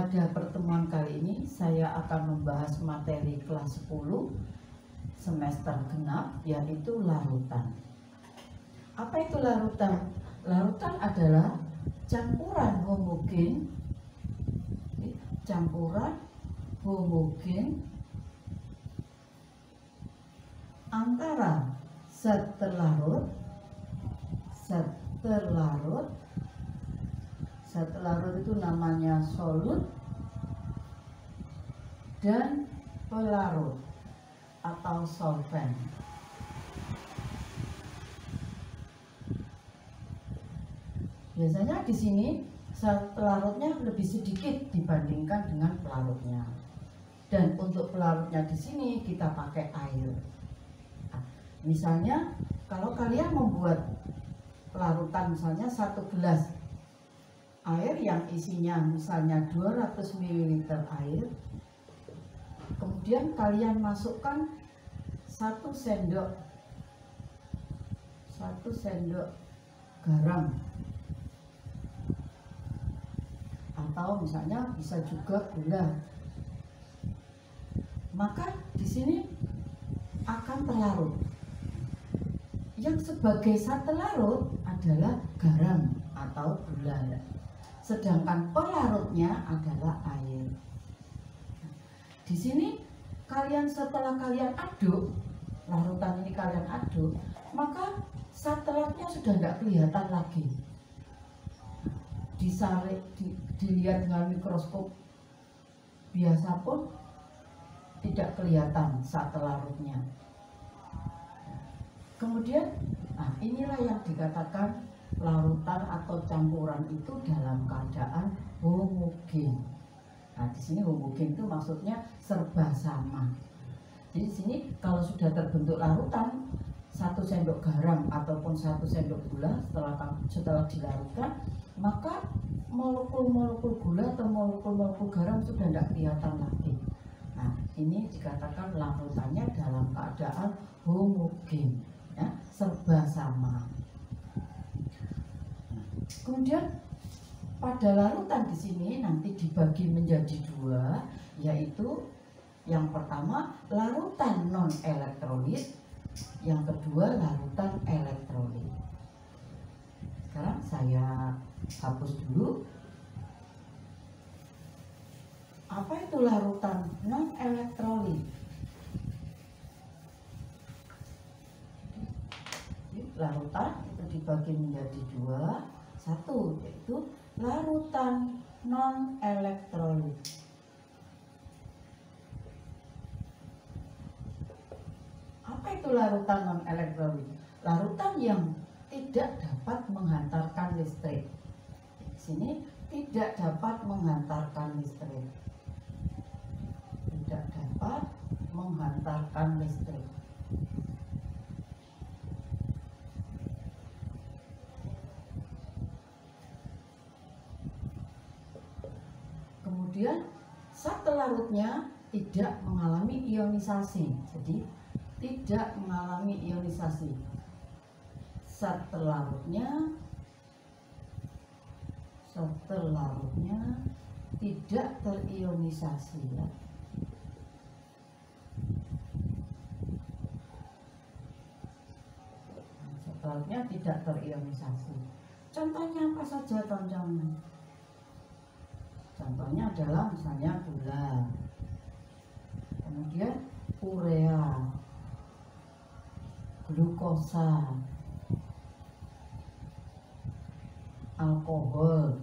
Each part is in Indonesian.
Pada pertemuan kali ini saya akan membahas materi kelas 10 semester genap, yaitu larutan. Apa itu larutan? Larutan adalah campuran homogen antara zat terlarut itu namanya solut dan pelarut atau solvent. Biasanya di sini zat pelarutnya lebih sedikit dibandingkan dengan pelarutnya. Dan untuk pelarutnya di sini kita pakai air. Nah, misalnya kalau kalian membuat larutan, misalnya 1 gelas air yang isinya misalnya 200 ml air, kemudian kalian masukkan 1 sendok garam, atau misalnya bisa juga gula, maka di sini akan terlarut. Yang sebagai zat terlarut adalah garam atau gula, sedangkan pelarutnya adalah air. Di sini setelah kalian aduk, larutan ini kalian aduk, maka zat terlarutnya sudah tidak kelihatan lagi. Dilihat dengan mikroskop biasa pun tidak kelihatan zat terlarutnya. Kemudian, inilah yang dikatakan larutan atau campuran itu dalam keadaan homogen. Nah, di sini homogen itu maksudnya serba sama. Jadi di sini kalau sudah terbentuk larutan, 1 sendok garam ataupun 1 sendok gula setelah dilarutkan, maka molekul-molekul gula atau molekul-molekul garam sudah tidak kelihatan lagi. Nah, ini dikatakan larutannya dalam keadaan homogen, ya, serba sama. Kemudian pada larutan di sini nanti dibagi menjadi 2, yaitu yang pertama larutan non elektrolit, yang kedua larutan elektrolit. Sekarang saya hapus dulu. Apa itu larutan non elektrolit? Larutan itu dibagi menjadi 2. 1 yaitu larutan non elektrolit. Apa itu larutan non elektrolit? Larutan yang tidak dapat menghantarkan listrik. Di sini tidak dapat menghantarkan listrik. Tidak dapat menghantarkan listrik. Kemudian zat larutnya tidak mengalami ionisasi. Jadi tidak mengalami ionisasi. Zat larutnya tidak terionisasi, ya. Zat larutnya tidak terionisasi. Contohnya apa saja contohnya? Contohnya adalah misalnya gula, kemudian urea, glukosa, alkohol.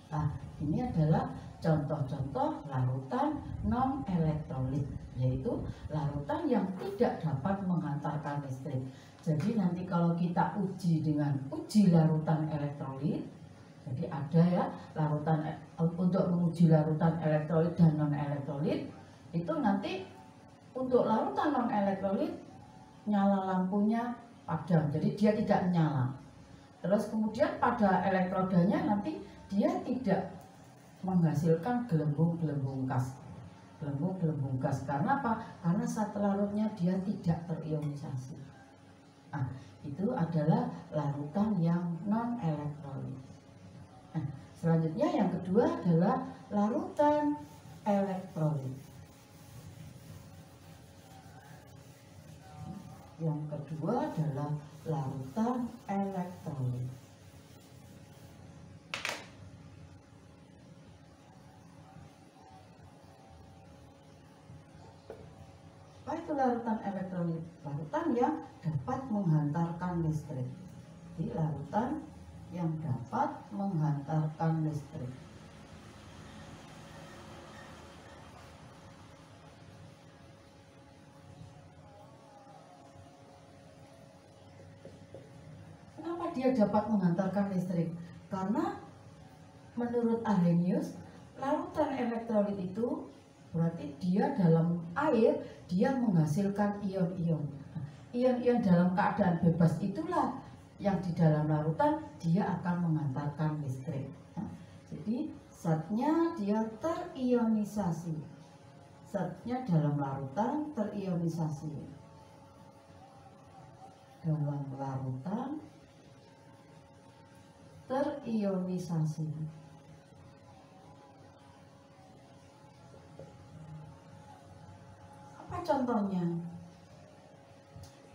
Nah, ini adalah contoh-contoh larutan non elektrolit, yaitu larutan yang tidak dapat menghantarkan listrik. Jadi nanti kalau kita uji dengan uji larutan elektrolit, jadi ada, ya, larutan untuk menguji larutan elektrolit dan non elektrolit. Itu nanti untuk larutan non elektrolit nyala lampunya padam, jadi dia tidak menyala. Terus kemudian pada elektrodanya nanti dia tidak menghasilkan gelembung-gelembung gas. Gelembung-gelembung gas karena apa? Karena zat larutnya dia tidak terionisasi. Nah, itu adalah larutan yang non elektrolit. Selanjutnya yang kedua adalah larutan elektrolit. Yang kedua adalah larutan elektrolit. Apa itu larutan elektrolit? Larutan yang dapat menghantarkan listrik. Jadi larutan yang dapat menghantarkan listrik. Kenapa dia dapat menghantarkan listrik? Karena menurut Arrhenius, larutan elektrolit itu berarti dia dalam air dia menghasilkan ion-ion. Ion-ion dalam keadaan bebas itulah yang di dalam larutan dia akan menghantarkan listrik. Jadi zatnya dia terionisasi. Zatnya dalam larutan terionisasi. Dalam larutan terionisasi. Apa contohnya?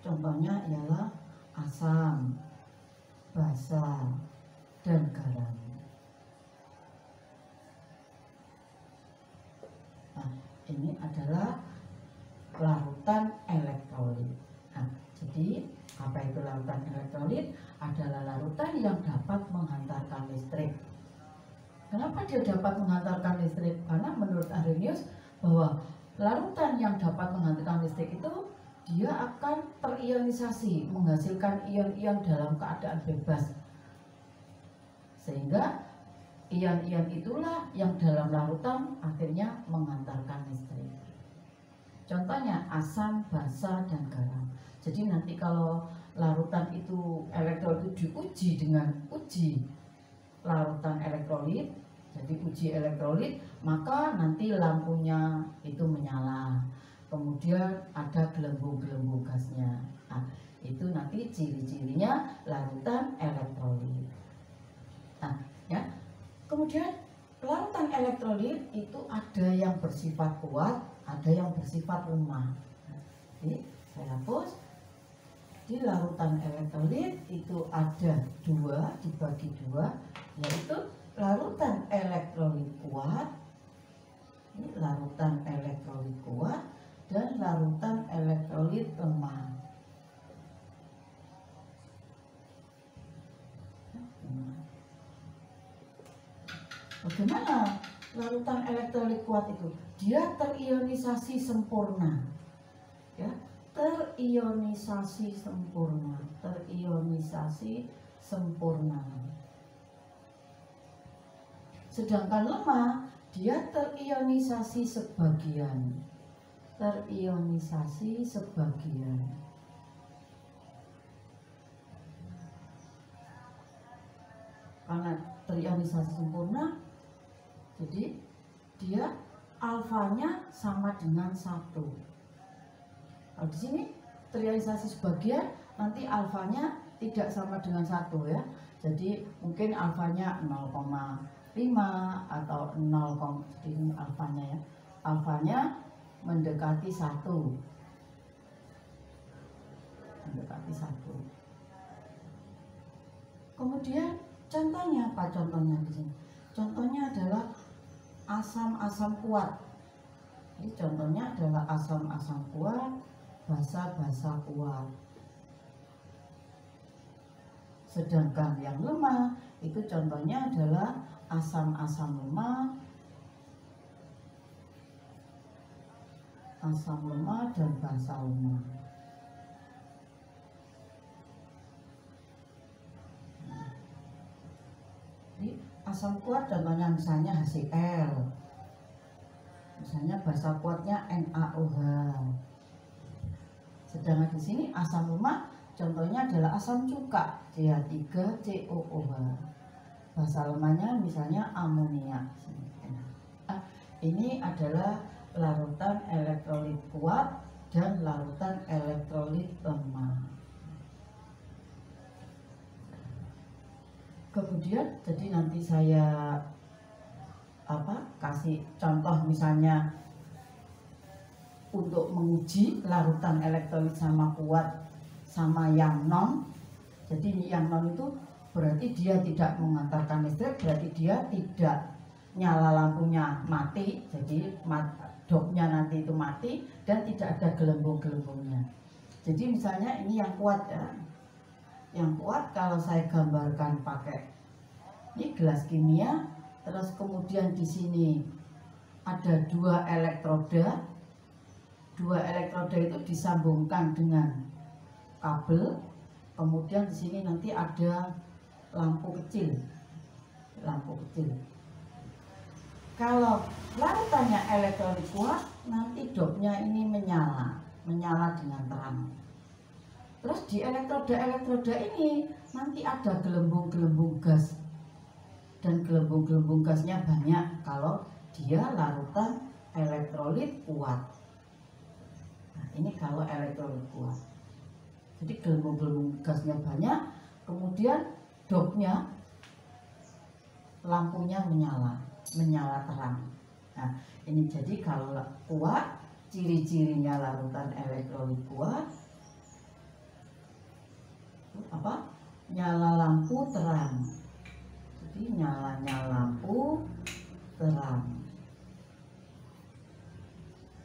Contohnya ialah asam, basa, dan garam. Nah, ini adalah larutan elektrolit. Nah, jadi apa itu larutan elektrolit? Adalah larutan yang dapat menghantarkan listrik. Kenapa dia dapat menghantarkan listrik? Karena menurut Arrhenius bahwa larutan yang dapat menghantarkan listrik itu dia akan terionisasi, menghasilkan ion-ion dalam keadaan bebas. Sehingga ion-ion itulah yang dalam larutan akhirnya menghantarkan listrik. Contohnya asam, basa, dan garam. Jadi nanti kalau larutan itu elektrolit itu diuji dengan uji larutan elektrolit, jadi uji elektrolit, maka nanti lampunya itu menyala. Kemudian ada gelembung-gelembung gasnya. Nah, itu nanti ciri-cirinya larutan elektrolit. Nah, ya. Kemudian larutan elektrolit itu ada yang bersifat kuat, ada yang bersifat lemah. Jadi saya hapus. Di larutan elektrolit itu ada dua, dibagi dua, yaitu larutan elektrolit kuat, ini larutan elektrolit kuat, dan larutan elektrolit lemah. Bagaimana larutan elektrolit kuat itu? Dia terionisasi sempurna, ya, terionisasi sempurna, terionisasi sempurna. Sedangkan lemah dia terionisasi sebagian, terionisasi sebagian. Karena terionisasi sempurna, jadi dia alfanya sama dengan 1. Kalau di sini terionisasi sebagian, nanti alfanya tidak sama dengan 1 ya. Jadi mungkin alfanya 0,5 atau 0, ini alfanya ya. Alfanya mendekati 1. Mendekati 1. Kemudian contohnya apa? Contohnya di sini. Contohnya adalah asam-asam kuat. Jadi contohnya adalah asam-asam kuat, basa-basa kuat. Sedangkan yang lemah itu contohnya adalah asam-asam lemah, asam lemah dan basa lemah. Jadi asam kuat contohnya misalnya HCl, misalnya basa kuatnya NaOH. Sedangkan di sini asam lemah contohnya adalah asam cuka CH3COOH. Basa lemahnya misalnya amonia. Ini adalah larutan elektrolit kuat dan larutan elektrolit lemah. Kemudian jadi nanti saya kasih contoh misalnya untuk menguji larutan elektrolit sama kuat sama yang non. Jadi yang non itu berarti dia tidak mengantarkan listrik, berarti dia tidak nyala lampunya mati, jadi dopnya nanti itu mati dan tidak ada gelembung-gelembungnya. Jadi misalnya ini yang kuat ya. Yang kuat kalau saya gambarkan pakai ini gelas kimia, terus kemudian di sini ada dua elektroda. Dua elektroda itu disambungkan dengan kabel. Kemudian di sini nanti ada lampu kecil. Lampu kecil. Kalau larutannya elektrolit kuat, nanti dopnya ini menyala dengan terang. Terus di elektroda ini nanti ada gelembung-gelembung gas. Dan gelembung-gelembung gasnya banyak kalau dia larutan elektrolit kuat. Nah, ini kalau elektrolit kuat. Jadi gelembung-gelembung gasnya banyak, kemudian dopnya lampunya menyala terang. Nah, ini jadi kalau kuat, ciri-cirinya larutan elektrolit kuat nyala lampu terang. Jadi nyalanya lampu terang.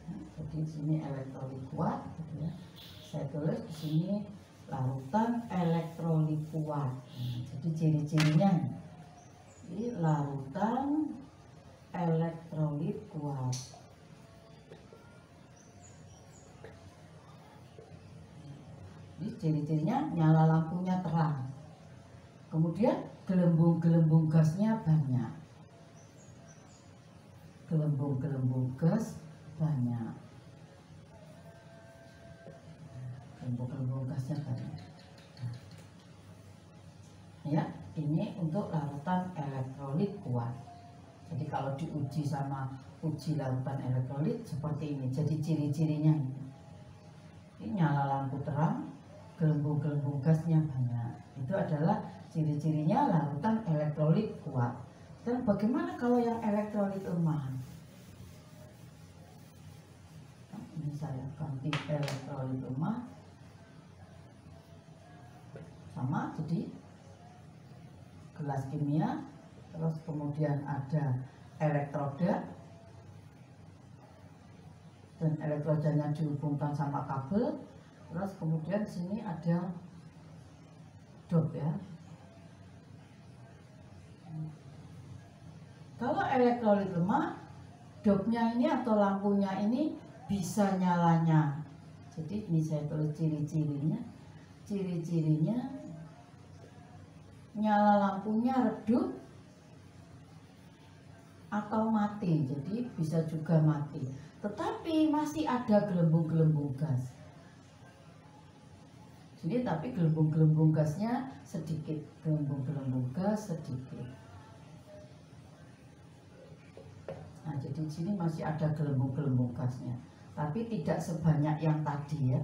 Nah, jadi di sini elektrolit kuat, gitu ya. Saya tulis di sini larutan elektrolit kuat. Nah, jadi ciri-cirinya ini larutan elektrolit kuat. Jadi ciri-cirinya nyala lampunya terang. Kemudian gelembung-gelembung gasnya banyak. Gelembung-gelembung gas banyak. Gelembung-gelembung gasnya banyak. Ya, ini untuk larutan elektrolit kuat. Jadi kalau diuji sama uji larutan elektrolit seperti ini. Jadi ciri-cirinya ini nyala lampu terang, gelembung-gelembung gasnya banyak. Itu adalah ciri-cirinya larutan elektrolit kuat. Dan bagaimana kalau yang elektrolit lemah? Nah, ini saya ganti elektrolit lemah. Sama, jadi gelas kimia, terus kemudian ada elektroda, dan elektrodanya dihubungkan sama kabel, terus kemudian sini ada dop ya. Kalau elektrolit lemah, dopnya ini atau lampunya ini bisa nyalanya. Jadi ini saya tulis ciri-cirinya. Ciri-cirinya nyala lampunya redup atau mati. Jadi bisa juga mati. Tetapi masih ada gelembung-gelembung gas. Jadi tapi gelembung-gelembung gasnya sedikit. Gelembung-gelembung gas sedikit. Nah, jadi di sini masih ada gelembung-gelembung gasnya, tapi tidak sebanyak yang tadi ya.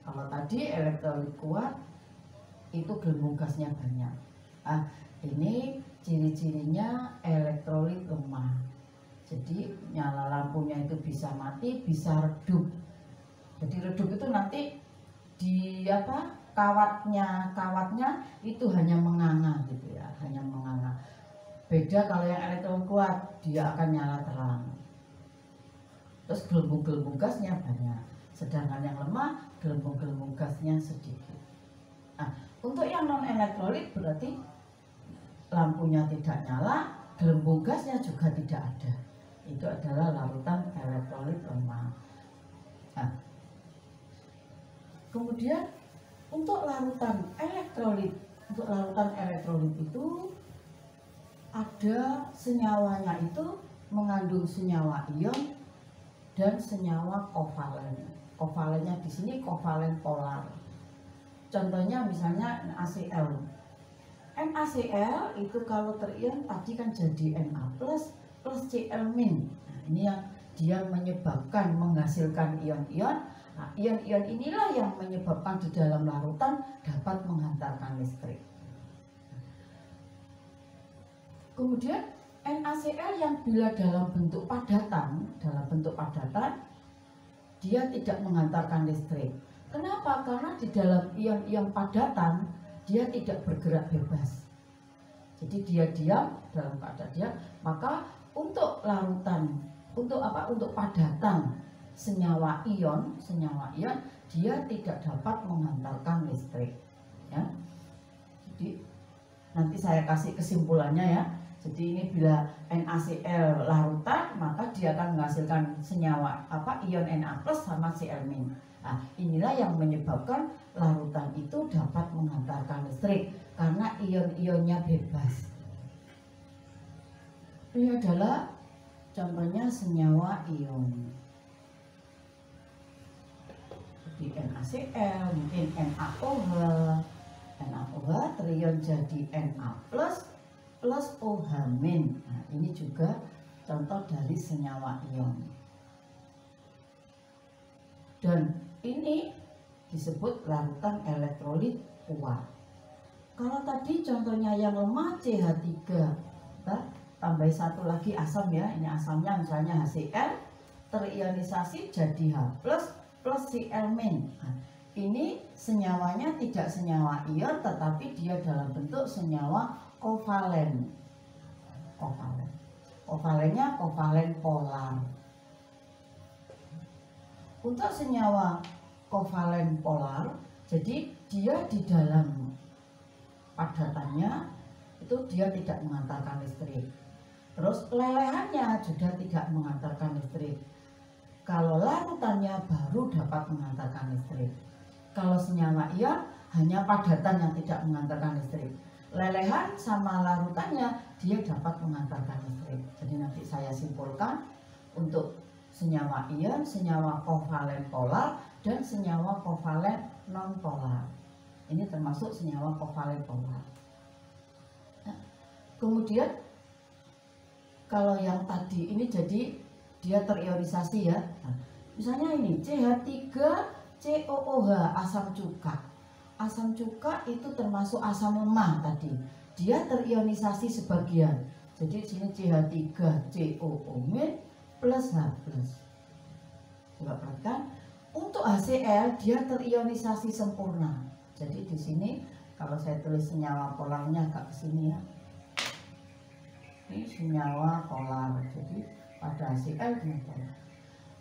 Kalau tadi elektrolit kuat itu gelembung gasnya banyak. Nah, ini ciri-cirinya elektrolit lemah. Jadi nyala lampunya itu bisa mati, bisa redup. Jadi redup itu nanti di kawatnya itu hanya menganga gitu ya, hanya menganga. Beda kalau yang elektron kuat, dia akan nyala terang. Terus gelembung-gelembung gasnya banyak. Sedangkan yang lemah, gelembung-gelembung gasnya sedikit. Nah, untuk yang non elektrolit berarti lampunya tidak nyala, gelembung gasnya juga tidak ada. Itu adalah larutan elektrolit lemah. Nah, kemudian untuk larutan elektrolit itu ada senyawanya itu mengandung senyawa ion dan senyawa kovalen. Kovalennya di sini kovalen polar. Contohnya misalnya NaCl. NaCl itu kalau terion tadi kan jadi Na plus Cl min. Nah, ini yang dia menyebabkan menghasilkan ion-ion. Nah, ion-ion inilah yang menyebabkan di dalam larutan dapat menghantarkan listrik. Kemudian NaCl yang bila dalam bentuk padatan, dia tidak menghantarkan listrik. Kenapa? Karena di dalam ion-ion padatan dia tidak bergerak bebas. Jadi dia diam dalam keadaan diam. Maka untuk larutan, untuk padatan senyawa ion, dia tidak dapat menghantarkan listrik. Ya. Jadi nanti saya kasih kesimpulannya ya. Jadi ini bila NaCl larutan, maka dia akan menghasilkan senyawa ion Na+ sama Cl-. Nah, inilah yang menyebabkan larutan itu dapat menghantarkan listrik karena ion-ionnya bebas. Ini adalah contohnya senyawa ion. Seperti NaCl, mungkin NaOH. NaOH terion jadi Na+ plus OH-. Nah, ini juga contoh dari senyawa ion. Dan ini disebut larutan elektrolit kuat. Kalau tadi contohnya yang lemah CH3, tambah satu lagi asam ya. Ini asamnya misalnya HCl terionisasi jadi H+ plus Cl-. Nah, ini senyawanya tidak senyawa ion, tetapi dia dalam bentuk senyawa kovalen. Kovalennya kovalen polar. Untuk senyawa kovalen polar, jadi dia di dalam padatannya itu dia tidak mengantarkan listrik. Terus lelehannya juga tidak mengantarkan listrik. Kalau larutannya baru dapat mengantarkan listrik. Kalau senyawa ion hanya padatan yang tidak mengantarkan listrik. Lelehan sama larutannya dia dapat mengantarkan listrik. Jadi nanti saya simpulkan untuk senyawa ion, senyawa kovalen polar, dan senyawa kovalen non polar. Ini termasuk senyawa kovalen polar. Nah, kemudian kalau yang tadi ini jadi dia terionisasi ya. Nah, misalnya ini CH3COOH asam cuka. Asam cuka itu termasuk asam lemah tadi. Dia terionisasi sebagian. Jadi di sini CH3COO- plus H+. Coba perhatikan. Untuk HCl dia terionisasi sempurna. Jadi di sini kalau saya tulis senyawa polarnya agak ke sini ya. Ini senyawa polar. Jadi pada HCl dia polar.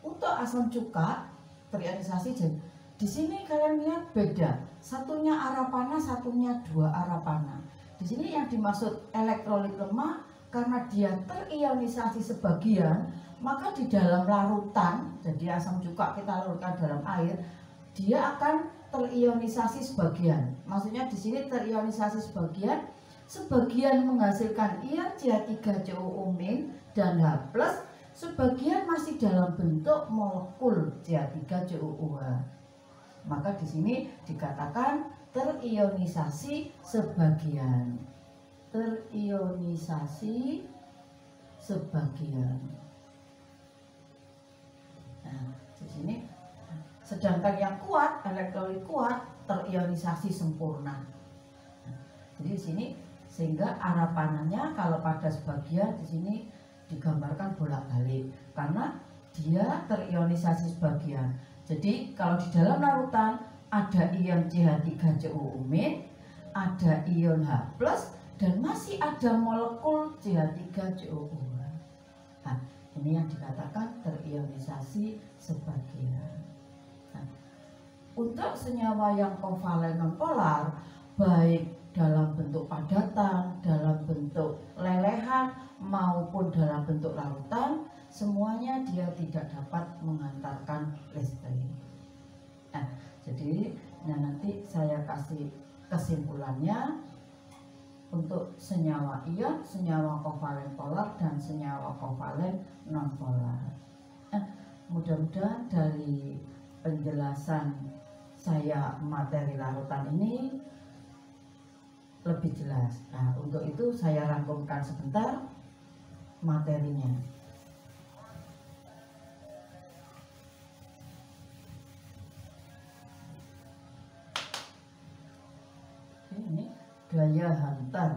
Untuk asam cuka terionisasi jadi di sini kalian lihat beda. Satunya arah panah, satunya dua arah panah. Di sini yang dimaksud elektrolit lemah karena dia terionisasi sebagian, maka di dalam larutan, jadi asam cuka kita larutkan dalam air, dia akan terionisasi sebagian. Maksudnya di sini terionisasi sebagian menghasilkan ion CH3COO- dan H+, sebagian masih dalam bentuk molekul CH3COOH. Maka di sini dikatakan terionisasi sebagian. Terionisasi sebagian. Nah, di sini sedangkan yang kuat, elektrolit kuat, terionisasi sempurna. Nah, jadi di sini sehingga arah panahnya kalau pada sebagian di sini digambarkan bolak-balik karena dia terionisasi sebagian. Jadi kalau di dalam larutan ada ion CH3COO-, ada ion H+, dan masih ada molekul CH3COO. Nah, ini yang dikatakan terionisasi sebagian. Nah, untuk senyawa yang kovalen nonpolar, baik dalam bentuk padatan, dalam bentuk lelehan, maupun dalam bentuk larutan, semuanya dia tidak dapat mengantarkan listrik. Nah, jadi nanti saya kasih kesimpulannya untuk senyawa ion, senyawa kovalen polar, dan senyawa kovalen non polar. Mudah-mudahan dari penjelasan saya materi larutan ini lebih jelas. Nah, untuk itu saya rangkumkan sebentar materinya. Ini daya hantar.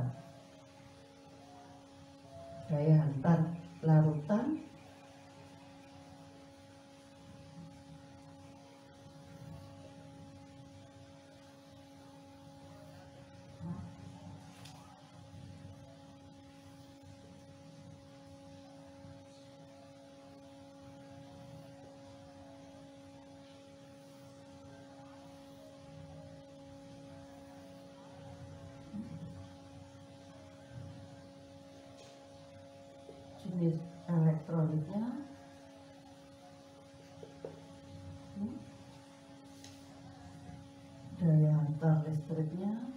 jenis elektrolitnya. Daya hantar listriknya.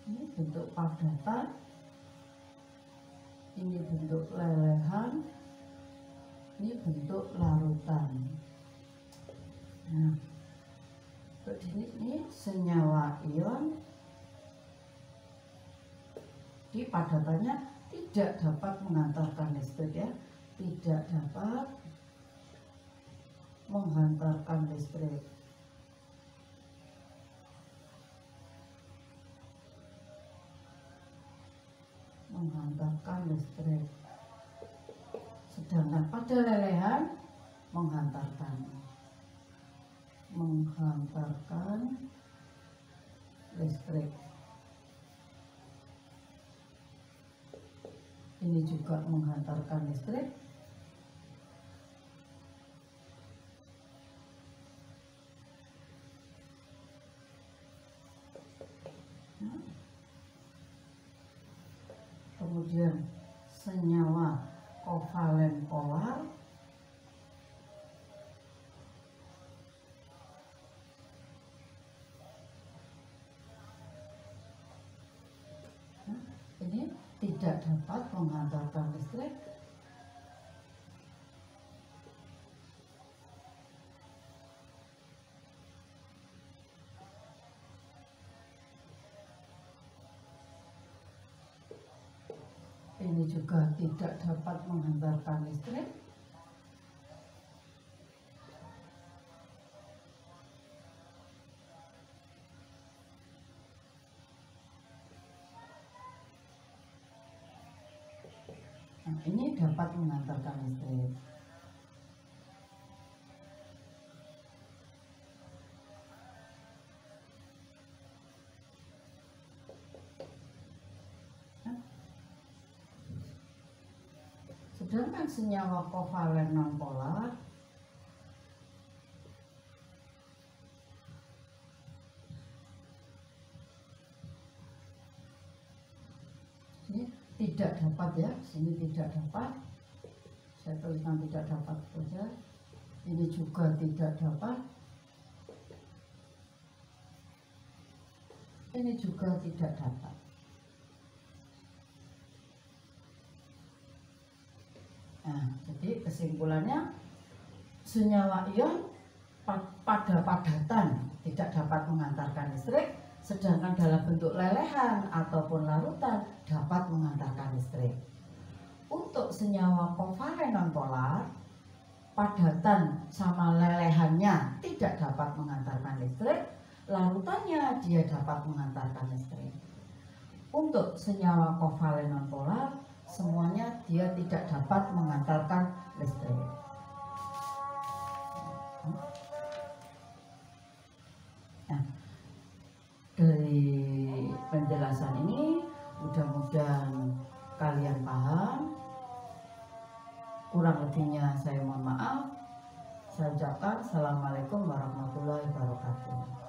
Ini bentuk padatan. Ini bentuk lelehan. Ini bentuk larutan. Nah, ini senyawa ion di padatannya tidak dapat mengantarkan listrik ya, tidak dapat menghantarkan listrik. Menghantarkan listrik. Sedangkan pada lelehan menghantarkan listrik. Ini juga menghantarkan listrik. Kemudian senyawa kovalen polar. Ini tidak dapat menghantarkan listrik. Ini juga tidak dapat menghantarkan listrik. Nah, ini dapat menghantarkan listrik. Sedangkan senyawa kovalen nonpolar ini tidak dapat ya, sini tidak dapat. Saya tuliskan tidak dapat saja. Ini juga tidak dapat. Ini juga tidak dapat. Nah, jadi kesimpulannya senyawa ion pada padatan tidak dapat mengantarkan listrik, sedangkan dalam bentuk lelehan ataupun larutan dapat mengantarkan listrik. Untuk senyawa kovalen nonpolar, padatan sama lelehannya tidak dapat mengantarkan listrik, larutannya dia dapat mengantarkan listrik. Untuk senyawa kovalen nonpolar, semuanya dia tidak dapat mengantarkan listrik. Nah, dari penjelasan ini mudah-mudahan kalian paham. Kurang lebihnya saya mohon maaf. Saya ucapkan assalamualaikum warahmatullahi wabarakatuh.